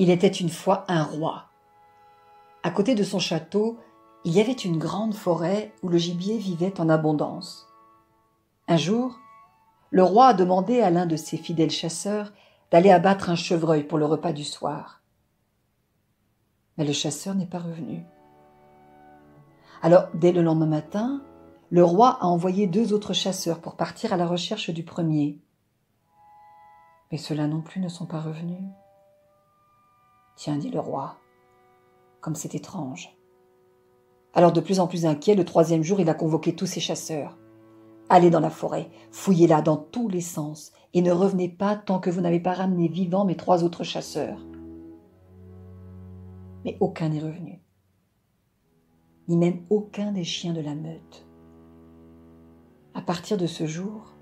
Il était une fois un roi. À côté de son château, il y avait une grande forêt où le gibier vivait en abondance. Un jour, le roi a demandé à l'un de ses fidèles chasseurs d'aller abattre un chevreuil pour le repas du soir. Mais le chasseur n'est pas revenu. Alors, dès le lendemain matin, le roi a envoyé 2 autres chasseurs pour partir à la recherche du premier. Mais ceux-là non plus ne sont pas revenus. Tiens, dit le roi, comme c'est étrange. Alors, de plus en plus inquiet, le 3e jour, il a convoqué tous ses chasseurs. Allez dans la forêt, fouillez-la dans tous les sens, et ne revenez pas tant que vous n'avez pas ramené vivants mes 3 autres chasseurs. Mais aucun n'est revenu, ni même aucun des chiens de la meute. À partir de ce jour,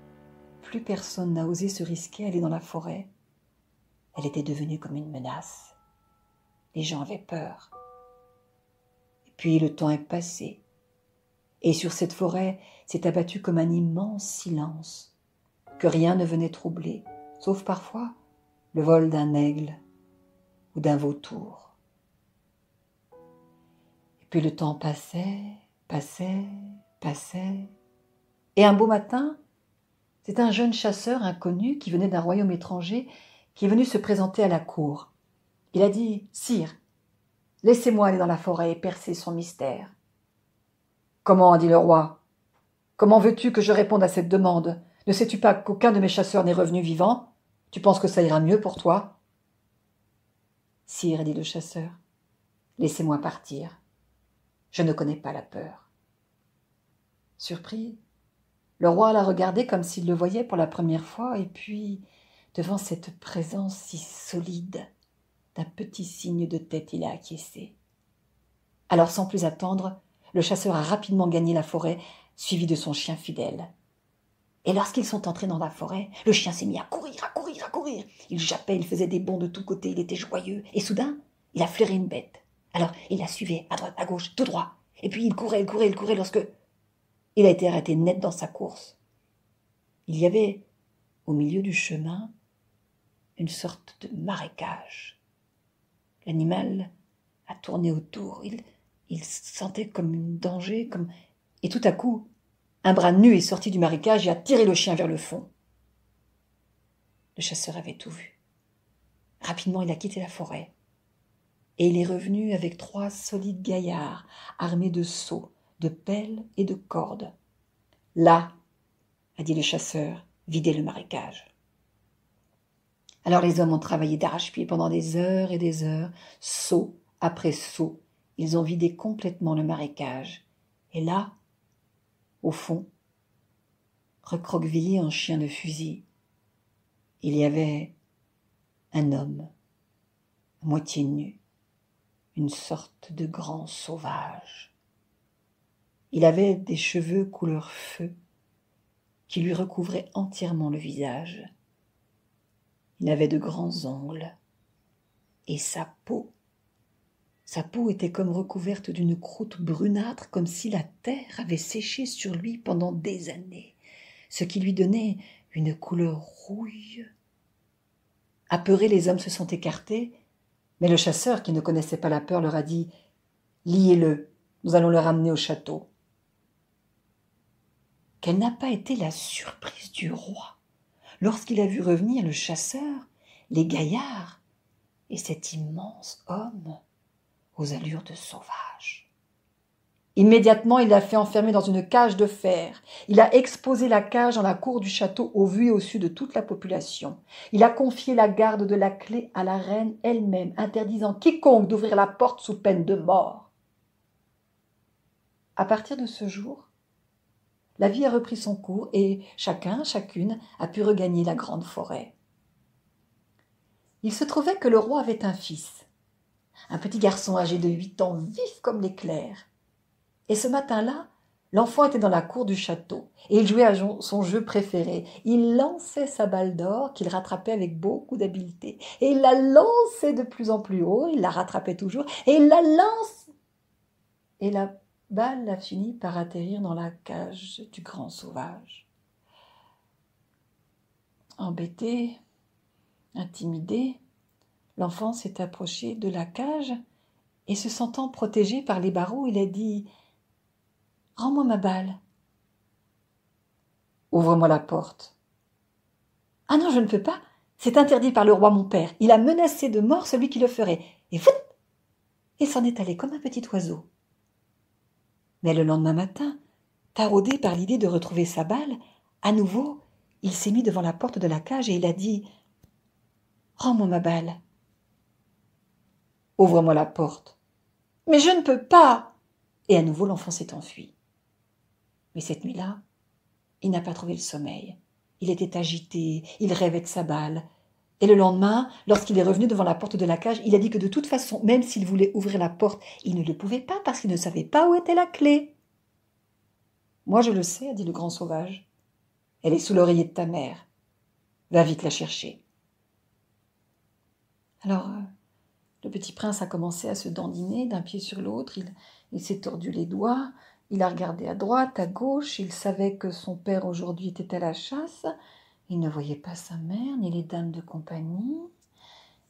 plus personne n'a osé se risquer à aller dans la forêt. Elle était devenue comme une menace. Les gens avaient peur. Et puis le temps est passé. Et sur cette forêt s'est abattu comme un immense silence, que rien ne venait troubler, sauf parfois le vol d'un aigle ou d'un vautour. Et puis le temps passait. Et un beau matin, c'est un jeune chasseur inconnu qui venait d'un royaume étranger qui est venu se présenter à la cour. Il a dit « Sire, laissez-moi aller dans la forêt et percer son mystère. » « Comment ?» a dit le roi. « Comment veux-tu que je réponde à cette demande? Ne sais-tu pas qu'aucun de mes chasseurs n'est revenu vivant? Tu penses que ça ira mieux pour toi ?»« Sire, dit le chasseur, laissez-moi partir. Je ne connais pas la peur. » Surpris, le roi l'a regardé comme s'il le voyait pour la première fois, et puis, devant cette présence si solide, d'un petit signe de tête, il a acquiescé. Alors, sans plus attendre, le chasseur a rapidement gagné la forêt, suivi de son chien fidèle. Et lorsqu'ils sont entrés dans la forêt, le chien s'est mis à courir. Il jappait, il faisait des bonds de tous côtés, il était joyeux. Et soudain, il a flairé une bête. Alors, il la suivait, à droite, à gauche, tout droit. Et puis, il courait lorsque il a été arrêté net dans sa course. Il y avait, au milieu du chemin, une sorte de marécage. L'animal a tourné autour. Il sentait comme un danger, Et tout à coup, un bras nu est sorti du marécage et a tiré le chien vers le fond. Le chasseur avait tout vu. Rapidement, il a quitté la forêt. Et il est revenu avec 3 solides gaillards, armés de seaux, de pelles et de cordes. « Là, » a dit le chasseur, « videz le marécage. » Alors les hommes ont travaillé d'arrache-pied pendant des heures et des heures, seau après seau. Ils ont vidé complètement le marécage. Et là, au fond, recroquevillé en chien de fusil, il y avait un homme, à moitié nu, une sorte de grand sauvage. Il avait des cheveux couleur feu qui lui recouvraient entièrement le visage. Il avait de grands ongles et sa peau était comme recouverte d'une croûte brunâtre, comme si la terre avait séché sur lui pendant des années, ce qui lui donnait une couleur rouille. Apeurés, les hommes se sont écartés, mais le chasseur, qui ne connaissait pas la peur, leur a dit « Liez-le, nous allons le ramener au château. » Quelle n'a pas été la surprise du roi lorsqu'il a vu revenir le chasseur, les gaillards et cet immense homme aux allures de sauvage. Immédiatement, il l'a fait enfermer dans une cage de fer. Il a exposé la cage dans la cour du château au vu et au su de toute la population. Il a confié la garde de la clé à la reine elle-même, interdisant quiconque d'ouvrir la porte sous peine de mort. À partir de ce jour, la vie a repris son cours et chacune a pu regagner la grande forêt. Il se trouvait que le roi avait un fils, un petit garçon âgé de 8 ans, vif comme l'éclair. Et ce matin-là, l'enfant était dans la cour du château et il jouait à son jeu préféré. Il lançait sa balle d'or qu'il rattrapait avec beaucoup d'habileté. Et il la lançait de plus en plus haut, il la rattrapait toujours, et il la lance. Et la balle a fini par atterrir dans la cage du grand sauvage. Embêté, intimidé, L'enfant s'est approché de la cage et, se sentant protégé par les barreaux, il a dit « Rends-moi ma balle. »« Ouvre-moi la porte. »« Ah non, je ne peux pas. C'est interdit par le roi mon père. Il a menacé de mort celui qui le ferait. » Et fout, il s'en est allé comme un petit oiseau. Mais le lendemain matin, taraudé par l'idée de retrouver sa balle, à nouveau, il s'est mis devant la porte de la cage et il a dit « Rends-moi ma balle. »« Ouvre-moi la porte. »« Mais je ne peux pas !» Et à nouveau, l'enfant s'est enfui. Mais cette nuit-là, il n'a pas trouvé le sommeil. Il était agité, il rêvait de sa balle. Et le lendemain, lorsqu'il est revenu devant la porte de la cage, il a dit que de toute façon, même s'il voulait ouvrir la porte, il ne le pouvait pas parce qu'il ne savait pas où était la clé. « Moi, je le sais, a dit le grand sauvage. Elle est sous l'oreiller de ta mère. Va vite la chercher. » Alors, le petit prince a commencé à se dandiner d'un pied sur l'autre. Il s'est tordu les doigts. Il a regardé à droite, à gauche. Il savait que son père aujourd'hui était à la chasse. Il ne voyait pas sa mère, ni les dames de compagnie.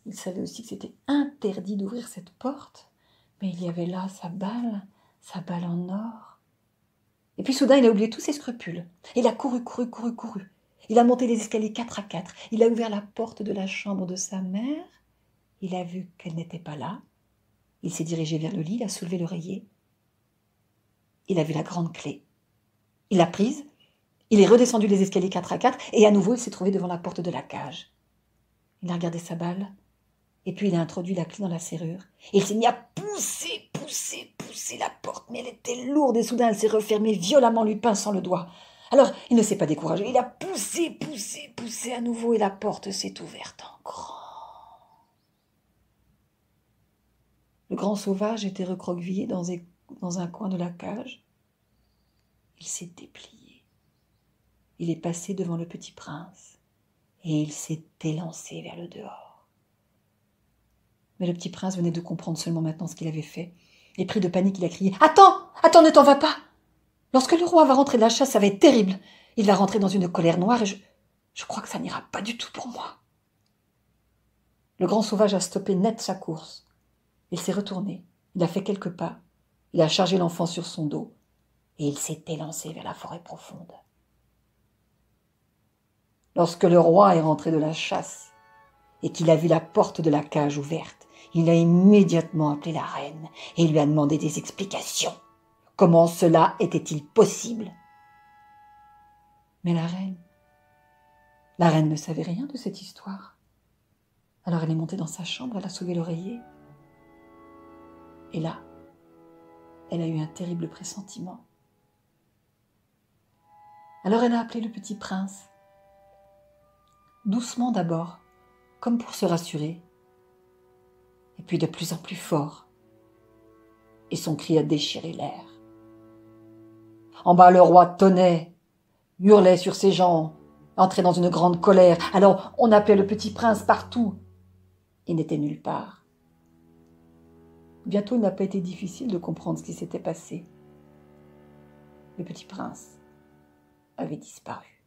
Il savait aussi que c'était interdit d'ouvrir cette porte. Mais il y avait là sa balle en or. Et puis soudain, il a oublié tous ses scrupules. Il a couru. Il a monté les escaliers 4 à 4. Il a ouvert la porte de la chambre de sa mère. Il a vu qu'elle n'était pas là. Il s'est dirigé vers le lit, il a soulevé l'oreiller. Il a vu la grande clé. Il l'a prise, il est redescendu les escaliers 4 à 4 et à nouveau il s'est trouvé devant la porte de la cage. Il a regardé sa balle et puis il a introduit la clé dans la serrure. Et il s'est mis à pousser la porte, mais elle était lourde et soudain elle s'est refermée violemment, lui pinçant le doigt. Alors il ne s'est pas découragé, il a poussé à nouveau et la porte s'est ouverte en grand. Le grand sauvage était recroquevillé dans un coin de la cage. Il s'est déplié. Il est passé devant le petit prince et il s'est élancé vers le dehors. Mais le petit prince venait de comprendre seulement maintenant ce qu'il avait fait. Et pris de panique, il a crié « Attends, ne t'en va pas ! Lorsque le roi va rentrer de la chasse, ça va être terrible. Il va rentrer dans une colère noire et je crois que ça n'ira pas du tout pour moi. » Le grand sauvage a stoppé net sa course. Il s'est retourné. Il a fait quelques pas, il a chargé l'enfant sur son dos et il s'est élancé vers la forêt profonde. Lorsque le roi est rentré de la chasse et qu'il a vu la porte de la cage ouverte, il a immédiatement appelé la reine et lui a demandé des explications. Comment cela était-il possible? Mais la reine ne savait rien de cette histoire. Alors elle est montée dans sa chambre, elle a soulevé l'oreiller. Et là, elle a eu un terrible pressentiment. Alors elle a appelé le petit prince, doucement d'abord, comme pour se rassurer, et puis de plus en plus fort, et son cri a déchiré l'air. En bas, le roi tonnait, hurlait sur ses gens, entrait dans une grande colère. Alors on appelait le petit prince partout. Il n'était nulle part. Bientôt, il n'a pas été difficile de comprendre ce qui s'était passé. Le petit prince avait disparu.